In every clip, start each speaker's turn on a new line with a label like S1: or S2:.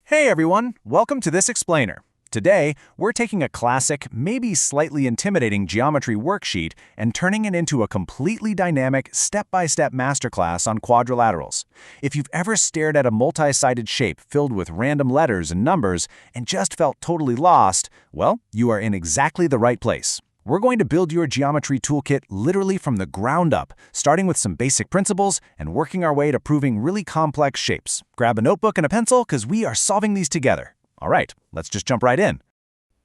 S1: Hey everyone, welcome to this explainer. Today, we're taking a classic, maybe slightly intimidating geometry worksheet and turning it into a completely dynamic, step-by-step masterclass on quadrilaterals. If you've ever stared at a multi-sided shape filled with random letters and numbers and just felt totally lost, well, you are in exactly the right place. We're going to build your geometry toolkit literally from the ground up, starting with some basic principles and working our way to proving really complex shapes. Grab a notebook and a pencil because we are solving these together. All right, let's just jump right in.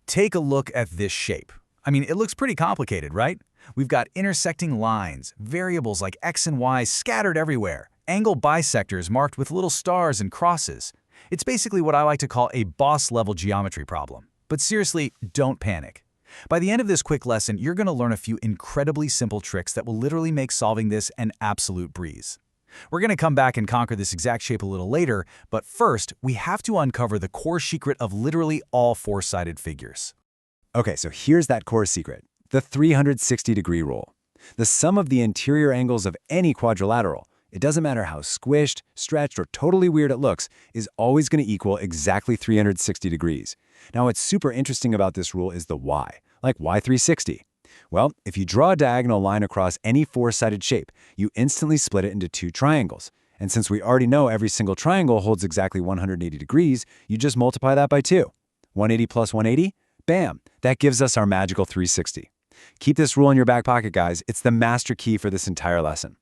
S2: Take a look at this shape. It looks pretty complicated, right? We've got intersecting lines, variables like x and y scattered everywhere, angle bisectors marked with little stars and crosses. It's basically what I like to call a boss-level geometry problem. But seriously, don't panic. By the end of this quick lesson, you're going to learn a few incredibly simple tricks that will literally make solving this an absolute breeze. We're going to come back and conquer this exact shape a little later, but first, we have to uncover the core secret of literally all four-sided figures.
S3: Okay, so here's that core secret, the 360-degree rule. The sum of the interior angles of any quadrilateral, it doesn't matter how squished, stretched, or totally weird it looks, is always going to equal exactly 360 degrees. Now, what's super interesting about this rule is the why. Like, why 360? Well, if you draw a diagonal line across any four-sided shape, you instantly split it into two triangles. And since we already know every single triangle holds exactly 180 degrees, you just multiply that by 2. 180 plus 180? Bam! That gives us our magical 360. Keep this rule in your back pocket, guys. It's the master key for this entire lesson.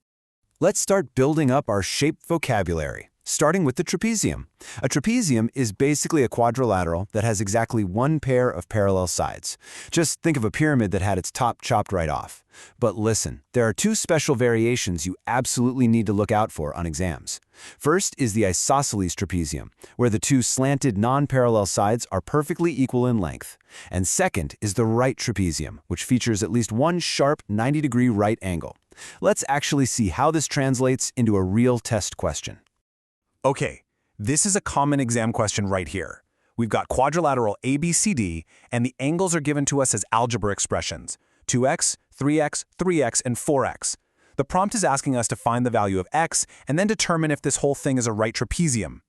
S2: Let's start building up our shape vocabulary, starting with the trapezium. A trapezium is basically a quadrilateral that has exactly one pair of parallel sides. Just think of a pyramid that had its top chopped right off. But listen, there are two special variations you absolutely need to look out for on exams. First is the isosceles trapezium, where the two slanted non-parallel sides are perfectly equal in length. And second is the right trapezium, which features at least one sharp 90-degree right angle. Let's actually see how this translates into a real test question.
S1: Okay, this is a common exam question right here. We've got quadrilateral ABCD, and the angles are given to us as algebra expressions, 2x, 3x, 3x, and 4x. The prompt is asking us to find the value of x and then determine if this whole thing is a right trapezium.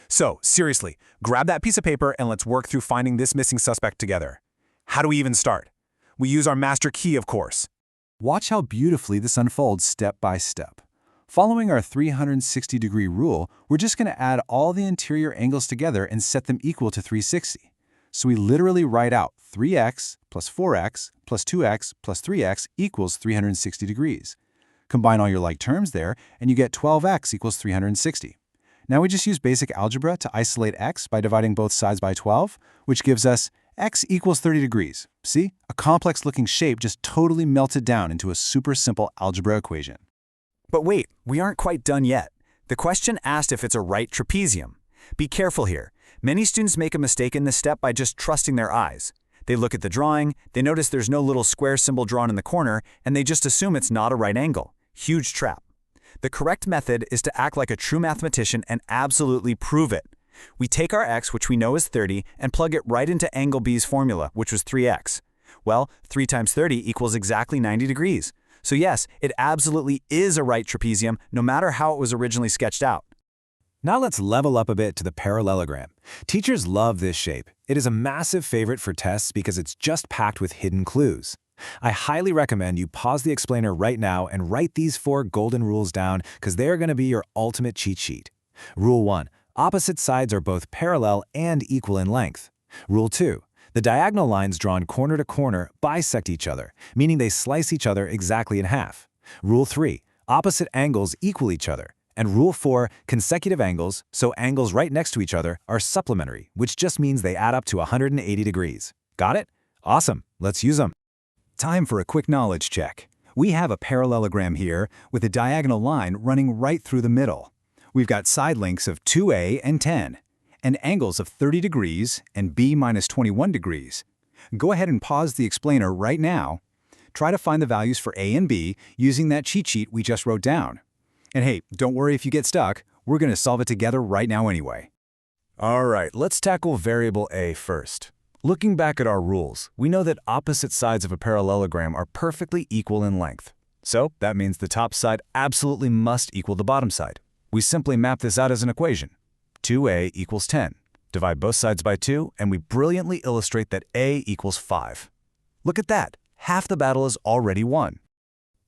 S1: So, seriously, grab that piece of paper and let's work through finding this missing suspect together. How do we even start? We use our master key, of course.
S3: Watch how beautifully this unfolds step by step. Following our 360-degree rule, we're just going to add all the interior angles together and set them equal to 360. So we literally write out 3x plus 4x plus 2x plus 3x equals 360 degrees. Combine all your like terms there, and you get 12x equals 360. Now we just use basic algebra to isolate x by dividing both sides by 12, which gives us x equals 30 degrees. See? A complex-looking shape just totally melted down into a super simple algebra equation.
S2: But wait, we aren't quite done yet. The question asked if it's a right trapezium. Be careful here. Many students make a mistake in this step by just trusting their eyes. They look at the drawing, they notice there's no little square symbol drawn in the corner, and they just assume it's not a right angle. Huge trap. The correct method is to act like a true mathematician and absolutely prove it. We take our x, which we know is 30, and plug it right into angle B's formula, which was 3x. Well, 3 times 30 equals exactly 90 degrees. So yes, it absolutely is a right trapezium, no matter how it was originally sketched out.
S3: Now let's level up a bit to the parallelogram. Teachers love this shape. It is a massive favorite for tests because it's just packed with hidden clues. I highly recommend you pause the explainer right now and write these 4 golden rules down because they are going to be your ultimate cheat sheet. Rule 1. Opposite sides are both parallel and equal in length. Rule 2. The diagonal lines drawn corner to corner bisect each other, meaning they slice each other exactly in half. Rule 3. Opposite angles equal each other. And Rule 4. Consecutive angles, so angles right next to each other, are supplementary, which just means they add up to 180 degrees. Got it? Awesome. Let's use them. Time for a quick knowledge check. We have a parallelogram here with a diagonal line running right through the middle. We've got side lengths of 2a and 10, and angles of 30 degrees and b minus 21 degrees. Go ahead and pause the explainer right now. Try to find the values for a and b using that cheat sheet we just wrote down. And hey, don't worry if you get stuck. We're going to solve it together right now anyway.
S2: All right, let's tackle variable a first. Looking back at our rules, we know that opposite sides of a parallelogram are perfectly equal in length. So that means the top side absolutely must equal the bottom side. We simply map this out as an equation. 2a equals 10.
S1: Divide both sides by 2, and we brilliantly illustrate that a equals 5. Look at that. Half the battle is already won.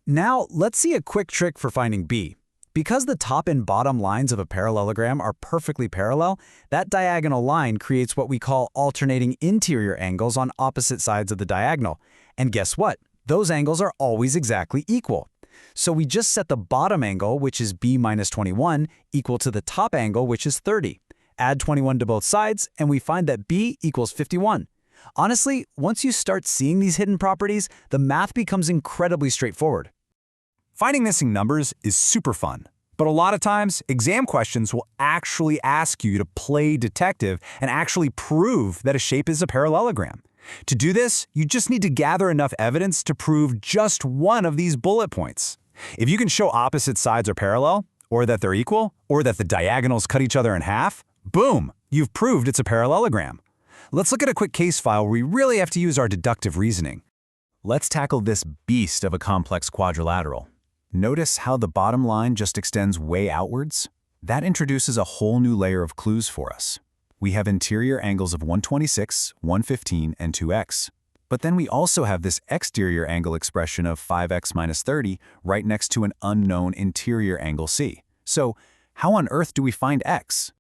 S2: Now, let's see a quick trick for finding b. Because the top and bottom lines of a parallelogram are perfectly parallel, that diagonal line creates what we call alternating interior angles on opposite sides of the diagonal. And guess what? Those angles are always exactly equal. So we just set the bottom angle, which is b minus 21, equal to the top angle, which is 30. Add 21 to both sides, and we find that b equals 51. Honestly, once you start seeing these hidden properties, the math becomes incredibly straightforward.
S1: Finding missing numbers is super fun. But a lot of times, exam questions will actually ask you to play detective and actually prove that a shape is a parallelogram. To do this, you just need to gather enough evidence to prove just one of these bullet points. If you can show opposite sides are parallel, or that they're equal, or that the diagonals cut each other in half, boom, you've proved it's a parallelogram. Let's look at a quick case file where we really have to use our deductive reasoning. Let's tackle this beast of a complex quadrilateral. Notice how the bottom line just extends way outwards? That introduces a whole new layer of clues for us. We have interior angles of 126, 115, and 2x. But then we also have this exterior angle expression of 5x minus 30 right next to an unknown interior angle c. So how on earth do we find x?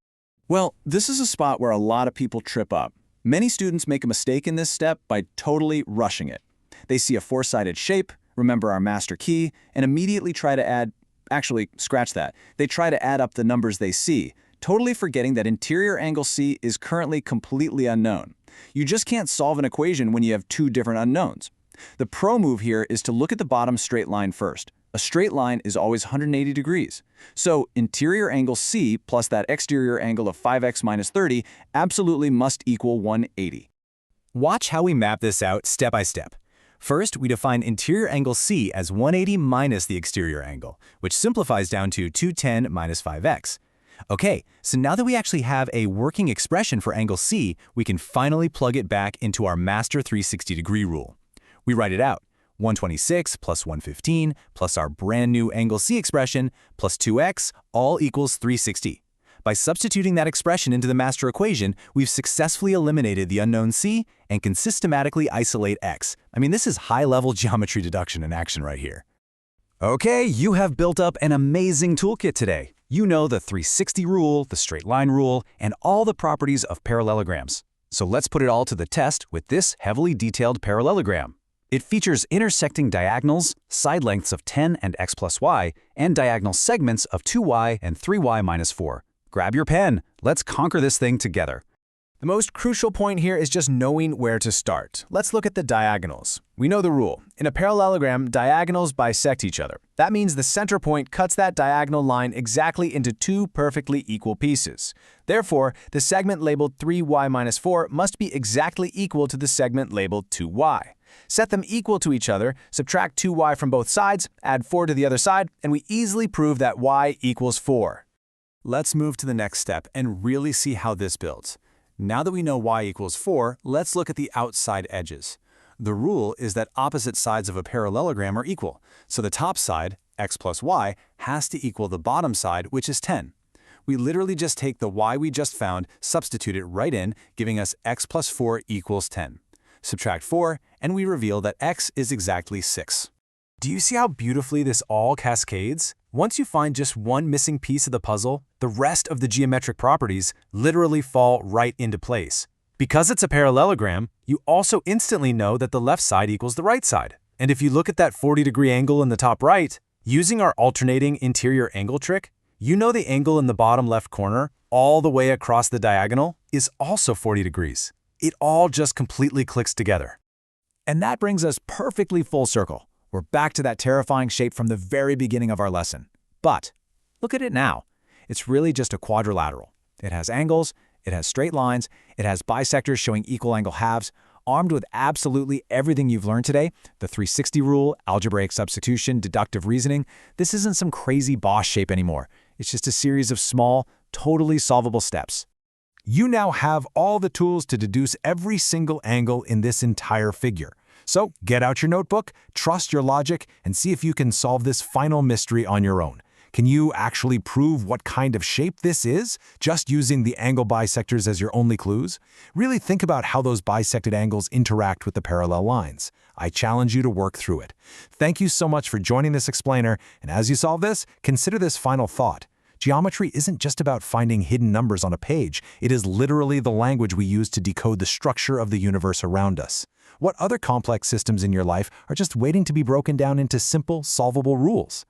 S4: Well, this is a spot where a lot of people trip up. Many students make a mistake in this step by totally rushing it. They see a four-sided shape, remember our master key, and immediately try to add, actually, scratch that. They try to add up the numbers they see, totally forgetting that interior angle C is currently completely unknown. You just can't solve an equation when you have two different unknowns. The pro move here is to look at the bottom straight line first. A straight line is always 180 degrees. So interior angle C plus that exterior angle of 5x minus 30 absolutely must equal 180.
S1: Watch how we map this out step by step. First, we define interior angle C as 180 minus the exterior angle, which simplifies down to 210 minus 5x. Okay, so now that we actually have a working expression for angle C, we can finally plug it back into our master 360-degree rule. We write it out. 126 plus 115 plus our brand new angle C expression plus 2x all equals 360. By substituting that expression into the master equation, we've successfully eliminated the unknown c and can systematically isolate x. I mean, this is high-level geometry deduction in action right here.
S2: Okay, you have built up an amazing toolkit today. You know the 360 rule, the straight line rule, and all the properties of parallelograms. So let's put it all to the test with this heavily detailed parallelogram. It features intersecting diagonals, side lengths of 10 and x plus y, and diagonal segments of 2y and 3y minus 4. Grab your pen. Let's conquer this thing together.
S1: The most crucial point here is just knowing where to start. Let's look at the diagonals. We know the rule. In a parallelogram, diagonals bisect each other. That means the center point cuts that diagonal line exactly into two perfectly equal pieces. Therefore, the segment labeled 3y minus 4 must be exactly equal to the segment labeled 2y. Set them equal to each other, subtract 2y from both sides, add 4 to the other side, and we easily prove that y equals 4. Let's move to the next step and really see how this builds. Now that we know y equals 4, let's look at the outside edges. The rule is that opposite sides of a parallelogram are equal, so the top side, x plus y, has to equal the bottom side, which is 10. We literally just take the y we just found, substitute it right in, giving us x plus 4 equals 10. Subtract 4, and we reveal that x is exactly 6. Do you see how beautifully this all cascades? Once you find just one missing piece of the puzzle, the rest of the geometric properties literally fall right into place. Because it's a parallelogram, you also instantly know that the left side equals the right side. And if you look at that 40-degree angle in the top right, using our alternating interior angle trick, you know the angle in the bottom left corner, all the way across the diagonal, is also 40 degrees. It all just completely clicks together. And that brings us perfectly full circle. We're back to that terrifying shape from the very beginning of our lesson. But look at it now. It's really just a quadrilateral. It has angles, it has straight lines, it has bisectors showing equal angle halves, armed with absolutely everything you've learned today, the 360 rule, algebraic substitution, deductive reasoning. This isn't some crazy boss shape anymore. It's just a series of small, totally solvable steps. You now have all the tools to deduce every single angle in this entire figure. So get out your notebook, trust your logic, and see if you can solve this final mystery on your own.
S3: Can you actually prove what kind of shape this is, just using the angle bisectors as your only clues? Really think about how those bisected angles interact with the parallel lines. I challenge you to work through it. Thank you so much for joining this explainer, and as you solve this, consider this final thought. Geometry isn't just about finding hidden numbers on a page. It is literally the language we use to decode the structure of the universe around us. What other complex systems in your life are just waiting to be broken down into simple, solvable rules?